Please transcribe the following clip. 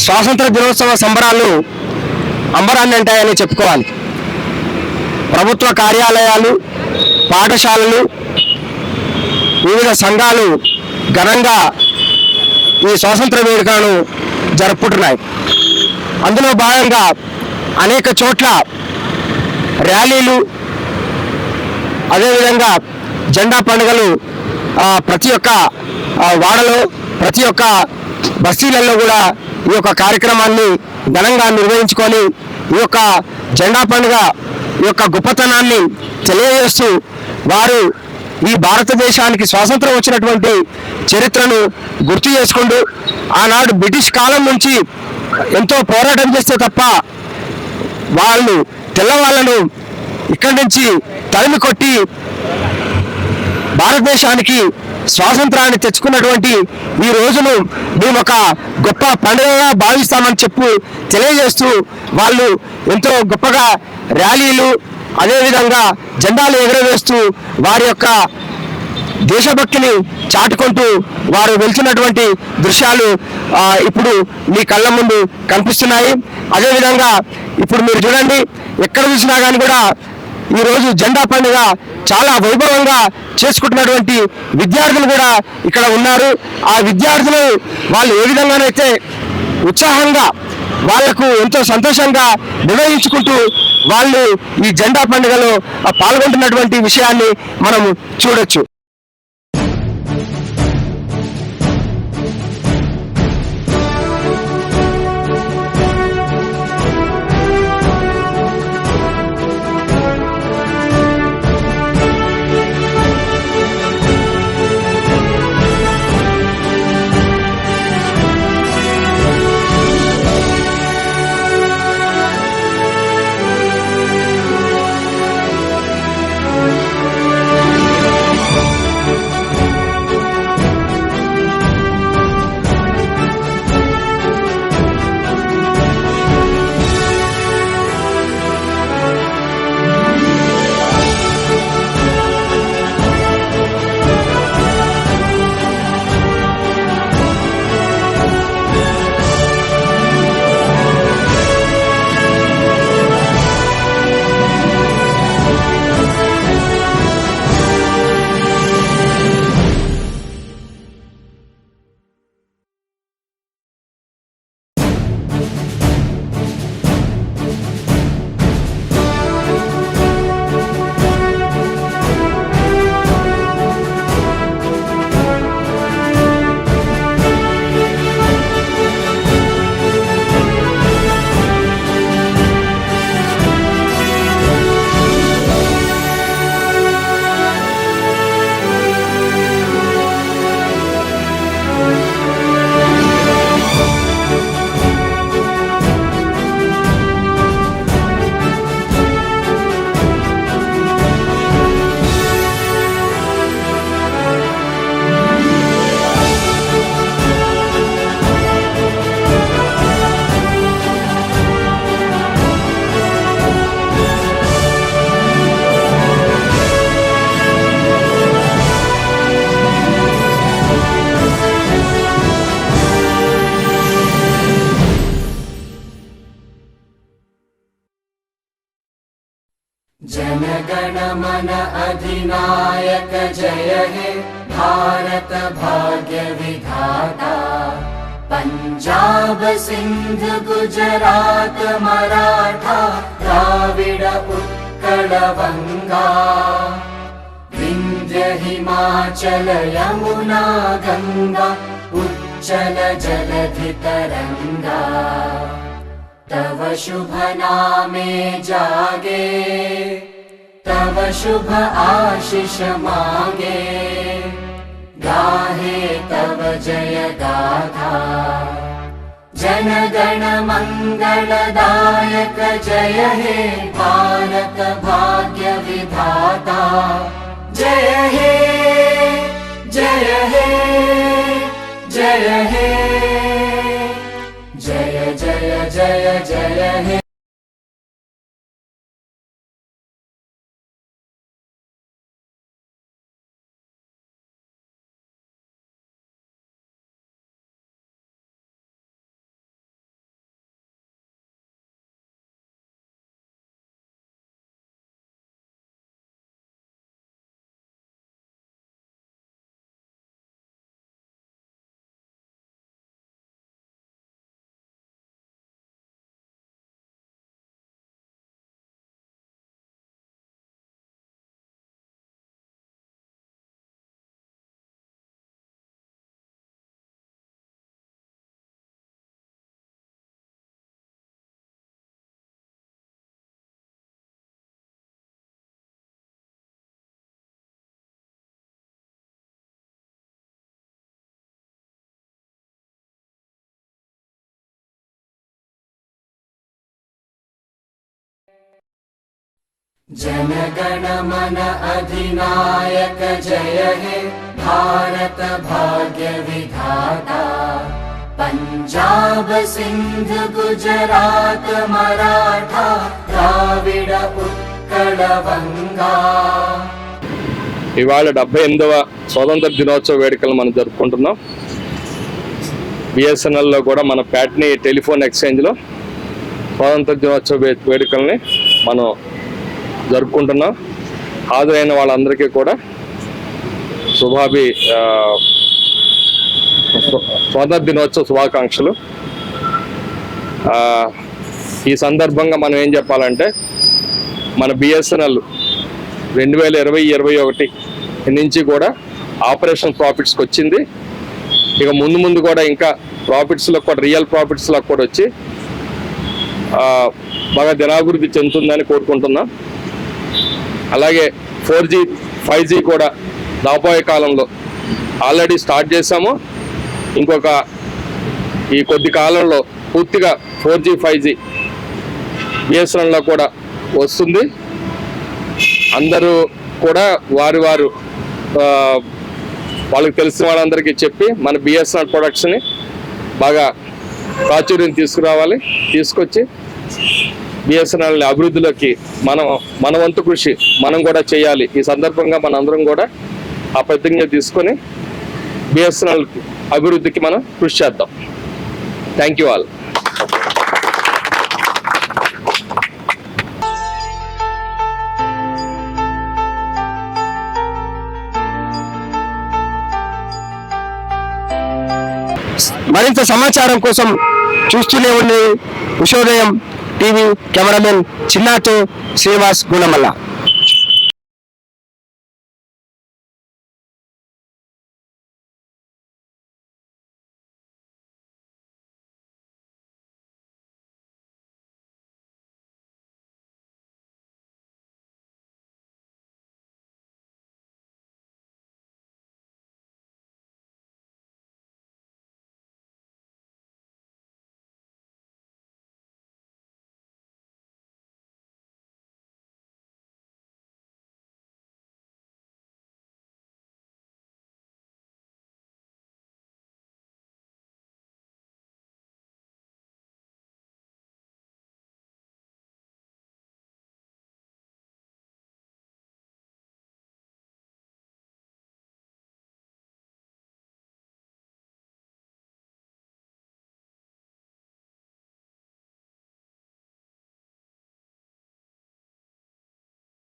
స్వాతంత్ర దినోత్సవ సంబరాలు అంబరాన్ని అంటాయని చెప్పుకోవాలి. ప్రభుత్వ కార్యాలయాలు, పాఠశాలలు, వివిధ సంఘాలు ఘనంగా ఈ స్వాతంత్ర వేడుకలను జరుపుకుంటున్నాయి. అందులో భాగంగా అనేక చోట్ల ర్యాలీలు, అదేవిధంగా జెండా పండుగలు ప్రతి ఒక్క వాడలో, ప్రతి ఒక్క బస్తీలలో కూడా ఈ యొక్క కార్యక్రమాన్ని ఘనంగా నిర్వహించుకొని ఈ యొక్క జెండా పండుగ యొక్క గొప్పతనాన్ని తెలియజేస్తూ వారు ఈ భారతదేశానికి స్వాతంత్రం వచ్చినటువంటి చరిత్రను గుర్తు చేసుకుంటూ ఆనాడు బ్రిటిష్ కాలం నుంచి ఎంతో పోరాటం చేస్తే తప్ప వాళ్ళు తెల్లవాళ్ళను ఇక్కడి నుంచి తరిమి కొట్టి భారతదేశానికి స్వాతంత్రాన్ని తెచ్చుకున్నటువంటి ఈ రోజును మేము ఒక గొప్ప పండుగగా భావిస్తామని తెలియజేస్తూ వాళ్ళు ఎంతో గొప్పగా ర్యాలీలు, అదేవిధంగా జెండాలు ఎగురవేస్తూ వారి యొక్క దేశభక్తిని చాటుకుంటూ వారు వెళ్తున్నటువంటి దృశ్యాలు ఇప్పుడు మీ కళ్ళ ముందు కనిపిస్తున్నాయి. అదేవిధంగా ఇప్పుడు మీరు చూడండి, ఎక్కడ చూసినా కానీ కూడా ఈరోజు జెండా పండుగ చాలా వైభవంగా చేసుకుంటున్నటువంటి విద్యార్థులు కూడా ఇక్కడ ఉన్నారు. ఆ విద్యార్థులు వాళ్ళు ఏ విధంగానైతే ఉత్సాహంగా వాళ్లకు ఎంతో సంతోషంగా నిర్వహించుకుంటూ వాళ్ళు ఈ జెండా పండుగలో పాల్గొంటున్నటువంటి విషయాన్ని మనం చూడొచ్చు. जनगण मन अधिनायक जय हे भारत भाग्य विधाता। पंजाब सिंध गुजरात मराठा द्राविड उत्कल बंगा। विंध्य हिमाचल यमुना गंगा उच्चल जलधि तरंगा। तव शुभ नामे जागे तव शुभ आशीष मांगे। गाहे तव जय गाथा जन गण मंगलदायक जय हे भारत भाग्य विधाता। जय हे जय हे जय हे जय जय जय जय हे। जनगण मन अधिनायक जय हे भारत भाग्य विधाता पंजाब सिंध गुजरात मराठा द्राविड उत्कल गंगा ఇవాళ 78వ స్వాతంత్ర దినోత్సవ వేడుకలు మనం జరుపుకుంటున్నాం. బిఎస్ఎన్ఎల్లో కూడా మన ప్యాట్నీ టెలిఫోన్ ఎక్స్చేంజ్లో స్వాతంత్ర దినోత్సవ వేడుకల్ని మనం జరుపుకుంటున్నాం. హాజరైన వాళ్ళందరికీ కూడా స్వాతంత్ర దినోత్సవ శుభాకాంక్షలు. ఈ సందర్భంగా మనం ఏం చెప్పాలంటే మన బిఎస్ఎన్ఎల్ 2020-21 నుంచి కూడా ఆపరేషన్ ప్రాఫిట్స్కి వచ్చింది. ఇక ముందు కూడా ఇంకా ప్రాఫిట్స్లో కూడా రియల్ ప్రాఫిట్స్లో కూడా వచ్చి బాగా దినాభివృద్ధి చెందుతుందని కోరుకుంటున్నాం. అలాగే 4G 5G కూడా రాబోయే కాలంలో ఆల్రెడీ స్టార్ట్ చేశాము. ఇంకొక ఈ కొద్ది కాలంలో పూర్తిగా 4G 5G బిఎస్ఎన్ఎల్లో కూడా వస్తుంది. అందరూ కూడా వాళ్ళకి తెలిసిన వాళ్ళందరికీ చెప్పి మన బిఎస్ఎన్ఎల్ ప్రొడక్ట్స్ని బాగా ప్రాచుర్యం తీసుకొచ్చి బిఎస్ఎన్ఎల్ అభివృద్ధిలోకి మన వంతు కృషి మనం కూడా చేయాలి. ఈ సందర్భంగా మనందరం కూడా ఆ ప్రతిజ్ఞ తీసుకొని బిఎస్ఎన్ఎల్ అభివృద్ధికి మనం కృషి చేద్దాం. Thank you all. మరింత సమాచారం కోసం చూస్తూనే ఉండి ఉషోదయం టీవీ కెమెరామెన్ చిన్నాతో శ్రీనివాస్ గుణమల్ల.